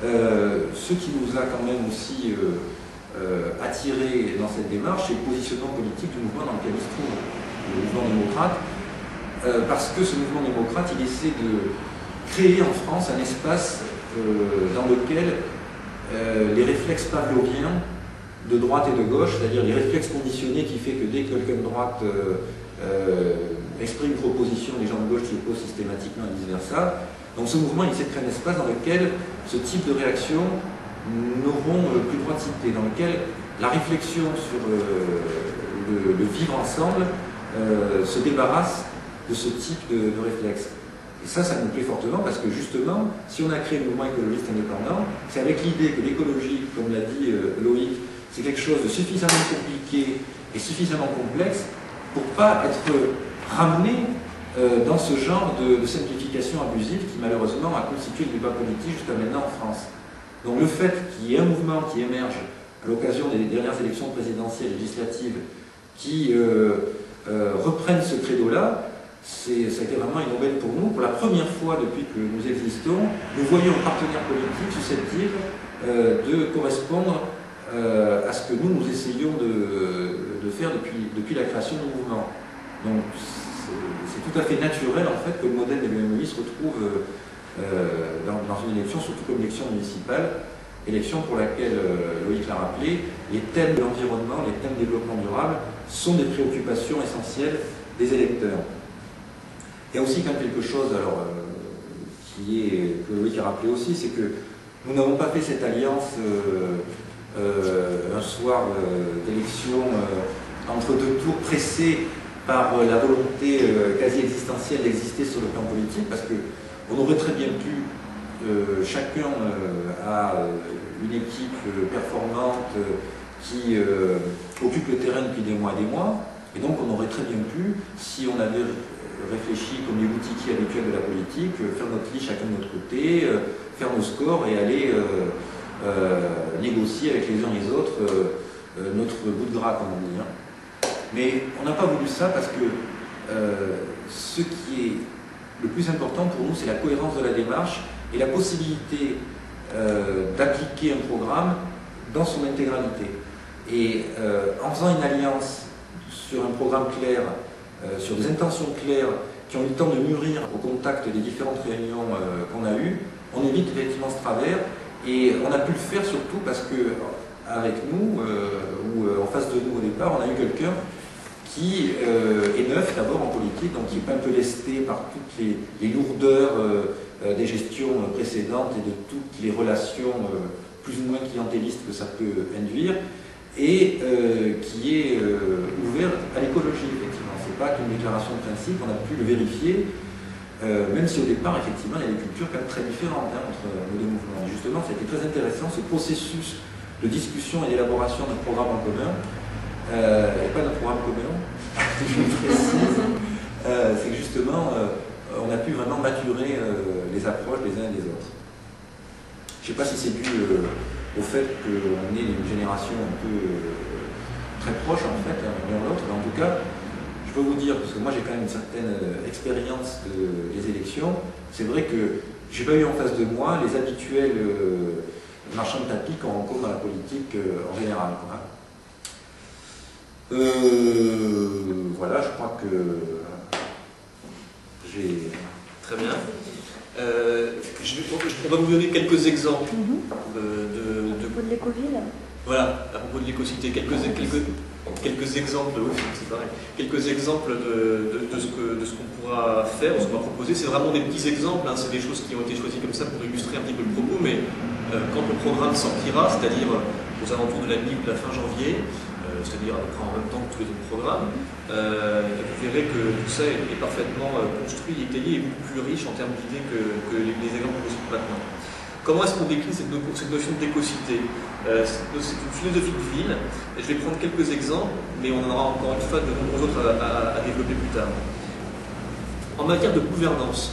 Ce qui nous a quand même aussi attiré dans cette démarche, c'est le positionnement politique du mouvement dans lequel il se trouve, le mouvement démocrate, parce que ce mouvement démocrate, il essaie de créer en France un espace dans lequel les réflexes pavloviens de droite et de gauche, c'est-à-dire les réflexes conditionnés qui fait que dès que quelqu'un de droite exprime une proposition, les gens de gauche s'y opposent systématiquement et vice-versa. Donc ce mouvement, il essaie de créer un espace dans lequel ce type de réaction n'auront plus droit de citer, dans lequel la réflexion sur le vivre ensemble se débarrasse de ce type de réflexe. Et ça nous plaît fortement parce que justement, si on a créé le mouvement écologiste indépendant, c'est avec l'idée que l'écologie, comme l'a dit Loïc, c'est quelque chose de suffisamment compliqué et suffisamment complexe pour ne pas être ramené dans ce genre de simplification abusive qui malheureusement a constitué le débat politique jusqu'à maintenant en France. Donc le fait qu'il y ait un mouvement qui émerge à l'occasion des dernières élections présidentielles et législatives qui reprennent ce credo-là, ça a été vraiment une aubaine pour nous. Pour la première fois depuis que nous existons, nous voyons un partenaire politique susceptible de correspondre à ce que nous essayons de faire depuis la création du mouvement. Donc c'est tout à fait naturel en fait que le modèle des BMI se retrouve dans une élection, surtout comme élection municipale, élection pour laquelle, Loïc l'a rappelé, les thèmes de l'environnement, les thèmes de développement durable sont des préoccupations essentielles des électeurs. Il y a aussi quand même quelque chose alors, que Loïc a rappelé aussi, c'est que nous n'avons pas fait cette alliance un soir d'élection entre deux tours pressés par la volonté quasi existentielle d'exister sur le plan politique, parce qu'on aurait très bien pu, chacun a une équipe performante qui occupe le terrain depuis des mois et des mois, et donc on aurait très bien pu, si on avait réfléchi comme les boutiquiers habituels de la politique, faire notre lit chacun de notre côté, faire nos scores et aller négocier avec les uns et les autres notre bout de gras, comme on dit. Mais on n'a pas voulu ça parce que ce qui est le plus important pour nous, c'est la cohérence de la démarche et la possibilité d'appliquer un programme dans son intégralité. Et en faisant une alliance sur un programme clair, sur des intentions claires qui ont eu le temps de mûrir au contact des différentes réunions qu'on a eues, on évite effectivement ce travers et on a pu le faire surtout parce que avec nous, ou en face de nous au départ, on a eu quelqu'un qui est neuf d'abord en politique, donc qui est un peu lesté par toutes les lourdeurs des gestions précédentes et de toutes les relations plus ou moins clientélistes que ça peut induire, et qui est ouvert à l'écologie, effectivement. Ce n'est pas qu'une déclaration de principe, on a pu le vérifier, même si au départ, effectivement, il y a des cultures quand même très différentes entre nos deux mouvements. Et justement, c'était très intéressant, ce processus de discussion et d'élaboration d'un programme en commun, et pas d'un programme commun, je le précise, c'est que justement, on a pu vraiment maturer les approches les uns et les autres. Je ne sais pas si c'est dû au fait qu'on est d'une génération un peu très proche en fait, l'un de l'autre, mais en tout cas, je peux vous dire, parce que moi j'ai quand même une certaine expérience des élections, c'est vrai que je n'ai pas eu en face de moi les habituels marchands de tapis qu'on rencontre dans la politique en général. Voilà, je crois que j'ai... Très bien. On va vous donner quelques exemples à propos de l'écoville. Voilà, à propos de l'écocité, quelques exemples, oui, c'est pareil, quelques exemples de ce qu'on pourra faire, de ce qu'on va proposer. C'est vraiment des petits exemples, hein, c'est des choses qui ont été choisies comme ça pour illustrer un petit peu le propos, mais quand le programme sortira, c'est-à-dire aux alentours de la mi ou de la fin janvier, c'est-à-dire à peu près en même temps que tous les autres programmes, vous verrez que tout ça est parfaitement construit, étayé et beaucoup plus riche en termes d'idées que les exemples que vous maintenant. Comment est-ce qu'on décline cette notion d'écocité? C'est une philosophie de ville, et je vais prendre quelques exemples, mais on en aura encore une fois de nombreux autres à développer plus tard. En matière de gouvernance,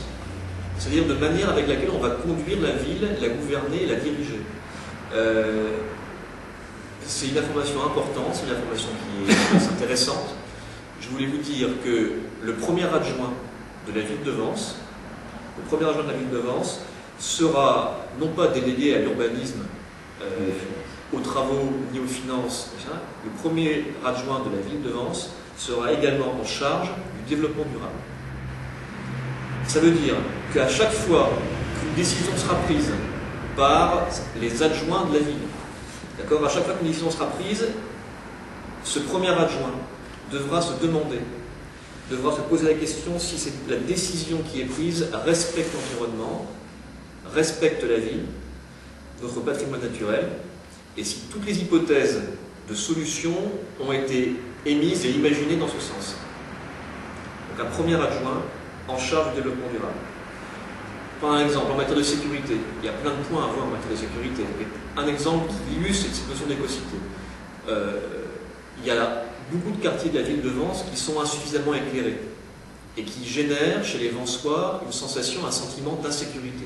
c'est-à-dire de manière avec laquelle on va conduire la ville, la gouverner et la diriger. C'est une information importante, c'est une information qui est intéressante. Je voulais vous dire que le premier adjoint de la ville de Vence, sera non pas délégué à l'urbanisme, aux travaux ni aux finances, le premier adjoint de la ville de Vence sera également en charge du développement durable. Ça veut dire qu'à chaque fois qu'une décision sera prise par les adjoints de la ville, d'accord, à chaque fois qu'une décision sera prise, ce premier adjoint devra se demander, devra se poser la question si la décision qui est prise respecte l'environnement, respecte la ville, notre patrimoine naturel, et si toutes les hypothèses de solutions ont été émises et imaginées dans ce sens. Donc un premier adjoint en charge du développement durable. Par exemple, en matière de sécurité, il y a plein de points à voir en matière de sécurité. Un exemple qui illustre cette notion d'écocité. Il y a beaucoup de quartiers de la ville de Vence qui sont insuffisamment éclairés et qui génèrent chez les Vensois une sensation, un sentiment d'insécurité.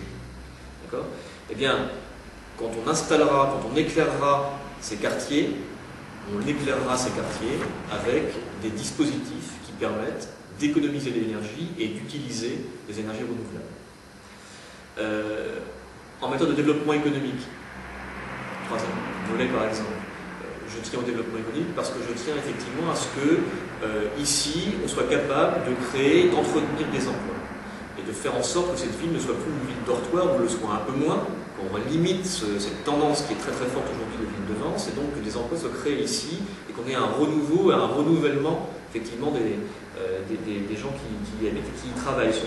D'accord ? Eh bien, quand on installera, quand on éclairera ces quartiers, on éclairera ces quartiers avec des dispositifs qui permettent d'économiser l'énergie et d'utiliser les énergies renouvelables. En matière de développement économique, troisième volet par exemple, je tiens au développement économique parce que je tiens effectivement à ce que ici on soit capable de créer, d'entretenir des emplois et de faire en sorte que cette ville ne soit plus une ville dortoir ou le soit un peu moins, qu'on limite cette tendance qui est très très forte aujourd'hui de ville de Vence, et donc que des emplois soient créés ici et qu'on ait un renouveau, un renouvellement effectivement des gens qui y habitent et qui y travaillent.